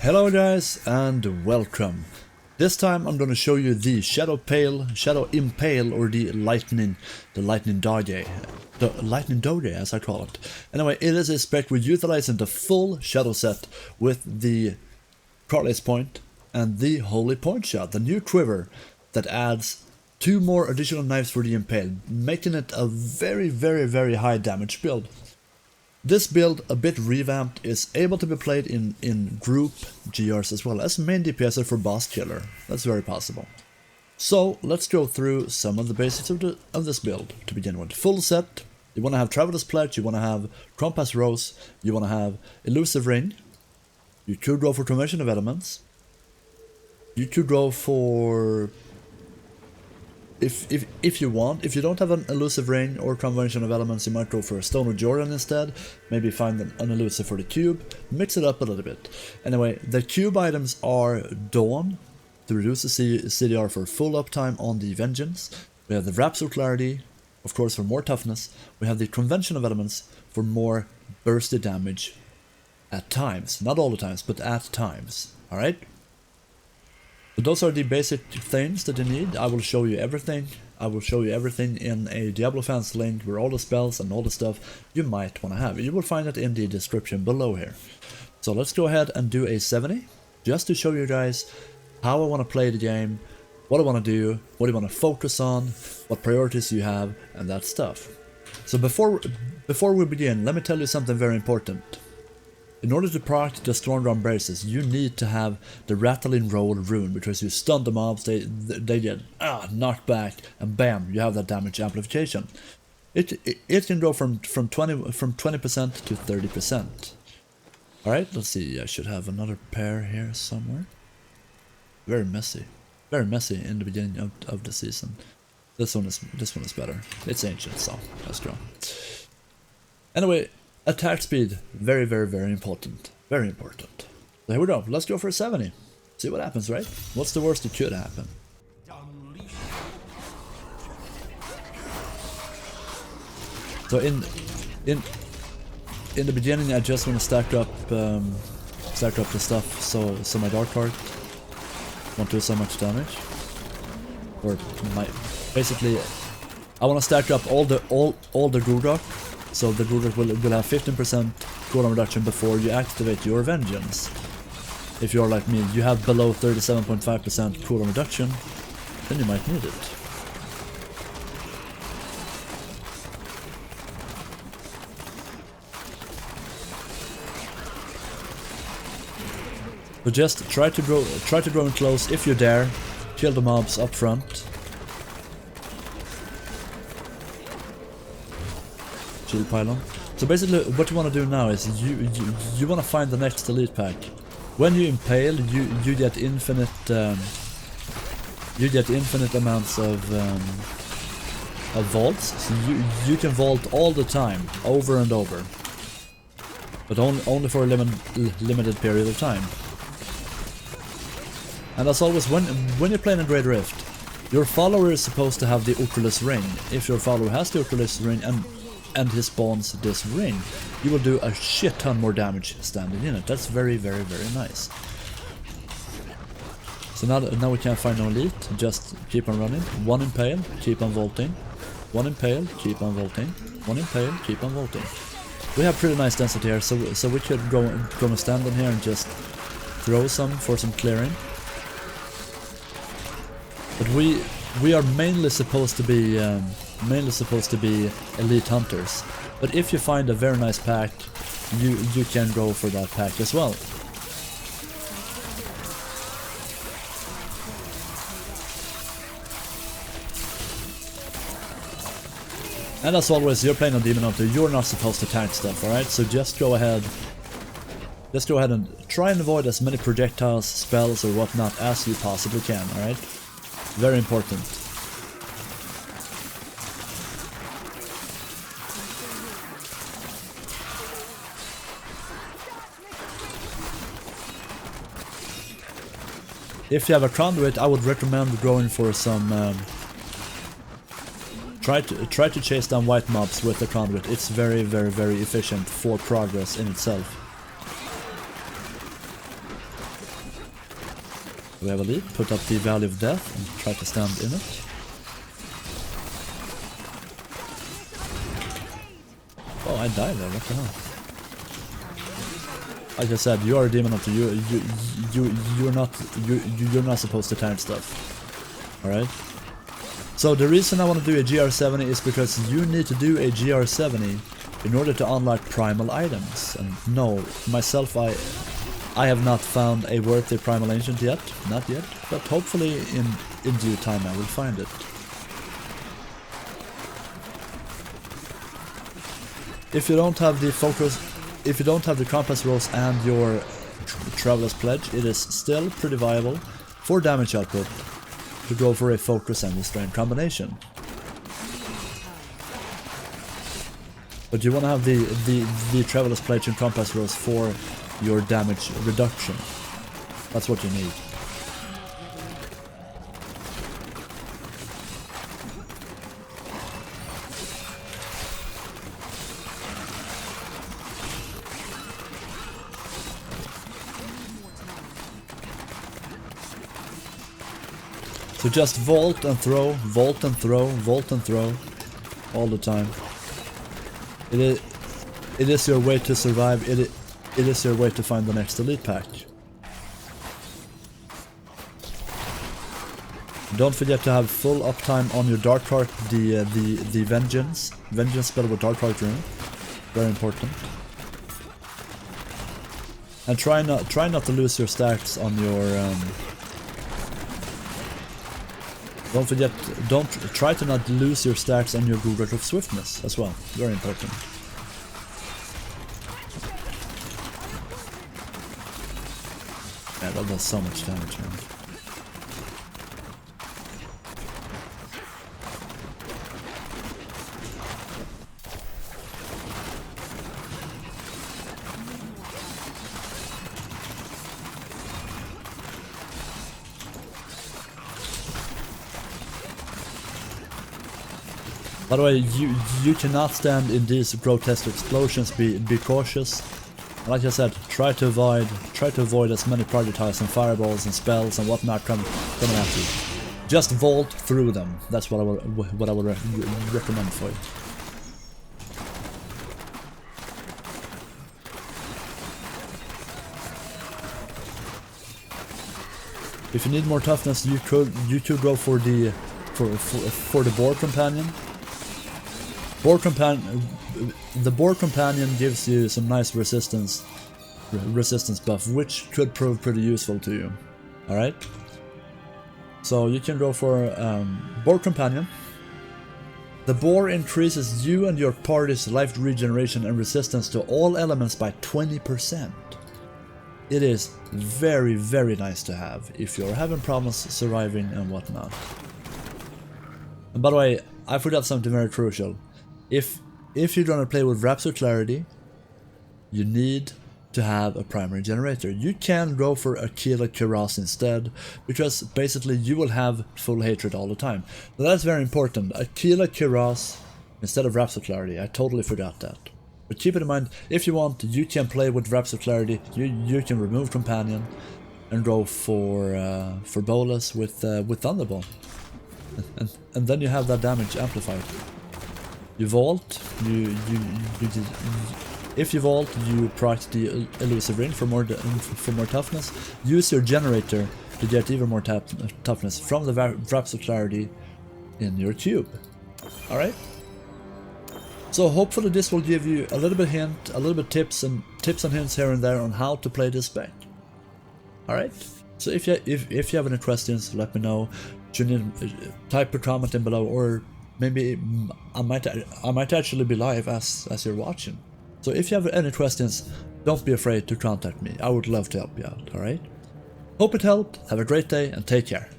Hello guys and welcome. This time I'm going to show you the Shadow Impale, or the LightningDoge. The LightningDoge as I call it. Anyway, it is a spec we're utilizing the full shadow set with the Carly's Point and the Holy Point Shot, the new quiver that adds 2 more additional knives for the Impale, making it a very high damage build. This build, a bit revamped, is able to be played in group GRs as well as main DPS for boss killer. That's very possible. So let's go through some of the basics of this build to begin with. Full set. You want to have Traveler's Pledge, you want to have Compass Rose, you want to have Elusive Ring. You could go for Conversion of Elements. You could go for... If you want, if you don't have an Elusive Ring or Conversion of Elements, you might go for a Stone of Jordan instead. Maybe find an Elusive for the cube. Mix it up a little bit. Anyway, the cube items are Dawn, to reduce the CDR for full uptime on the Vengeance. We have the Wraps of Clarity, of course for more toughness. We have the Convention of Elements for more bursty damage at times. Not all the times, but at times. Alright? So those are the basic things that you need. I will show you everything. I will show you everything in a Diablo fans link where all the spells and all the stuff you might want to have. You will find it in the description below here. So let's go ahead and do a 70 just to show you guys how I want to play the game, what I want to do, what I want to focus on, what priorities you have, and that stuff. So before we begin, let me tell you something very important. In order to proc the Stronger Embraces, you need to have the Rattling Roll rune, because you stun the mobs, they get knocked back, and bam, you have that damage amplification. It can go from 20% to 30%. Alright, let's see, I should have another pair here somewhere. Very messy in the beginning of the season. This one is better. It's ancient, so let's go. Anyway, attack speed, very important. Very important. So here we go, let's go for a 70. See what happens, right? What's the worst that could happen? So in the beginning I just want to stack up the stuff so my Dark Heart won't do so much damage. Or basically I want to stack up all the Gurgok. So the Gurgok will have 15% cooldown reduction before you activate your Vengeance. If you're like me, you have below 37.5% cooldown reduction, then you might need it. So just try to grow in close if you dare. Kill the mobs up front. Shield pylon. So basically what you want to do now is you want to find the next elite pack. When you impale, you get infinite amounts of vaults. So you can vault all the time, over and over, but only for a limited period of time. And as always, when you're playing a Great Rift, your follower is supposed to have the Oculus Ring. If your follower has the Oculus Ring and he spawns this ring, you will do a shit ton more damage standing in it. That's very nice. So now we can't find no elite, just keep on running. One impale, keep on vaulting. One impale, keep on vaulting. One impale, keep on vaulting. We have pretty nice density here, so we could go and stand in here and just throw some for some clearing. But we are mainly supposed to be elite hunters. But if you find a very nice pack, you can go for that pack as well. And as always, you're playing on Demon Hunter, you're not supposed to tank stuff, alright? So just go ahead and try and avoid as many projectiles, spells or whatnot as you possibly can, alright? Very important. If you have a conduit, I would recommend going for some try to chase down white mobs with the conduit. It's very efficient for progress in itself. We have a lead, put up the Valley of Death and try to stand in it. Oh, I died there, what the hell? Like I said, you are a demon hunter, you're not supposed to tank stuff. Alright? So the reason I want to do a GR70 is because you need to do a GR70 in order to unlock primal items. And no, myself I have not found a worthy primal ancient yet, not yet, but hopefully in due time I will find it. If you don't have the focus, if you don't have the compass rose and your traveler's pledge, it is still pretty viable for damage output to go for a focus and restraint combination. But you want to have the traveler's pledge and compass rose for your damage reduction. That's what you need. So just vault and throw, vault and throw, vault and throw all the time. It is your way to survive. It is your way to find the next elite pack. Don't forget to have full uptime on your Dark Heart, the Vengeance spell with Dark Heart rune. Very important. And try not to lose your stacks on your. Don't try to not lose your stacks on your Google of Swiftness as well. Very important. Yeah, that does so much damage, man. By the way, you cannot stand in these grotesque explosions. Be cautious. Like I said, try to avoid as many projectiles and fireballs and spells and whatnot coming at you. Just vault through them. That's what I would recommend for you. If you need more toughness, you could go for the boar companion. The boar companion gives you some nice resistance buff, which could prove pretty useful to you. All right. So you can go for boar companion. The boar increases you and your party's life regeneration and resistance to all elements by 20%. It is very, very nice to have if you're having problems surviving and whatnot. And by the way, I forgot something very crucial. If you're gonna play with Rhapsody Clarity, you need to have a primary generator. You can go for Aquila Kiras instead, because basically you will have full hatred all the time. So that's very important. Aquila Kiras instead of Rhapsody Clarity. I totally forgot that. But keep it in mind, if you want, you can play with Rhapsody Clarity. You can remove Companion and go for Bolas with Thunderbolt, and then you have that damage amplified. You vault. If you vault, you proc the elusive ring for more toughness. Use your generator to get even more toughness from the Rhapsody Clarity in your cube. All right. So hopefully this will give you a little bit hint, a little bit tips and hints here and there on how to play this spec. All right. So if you have any questions, let me know. Type a comment in below, or maybe I might actually be live as you're watching. So if you have any questions, don't be afraid to contact me. I would love to help you out. All right. Hope it helped. Have a great day and take care.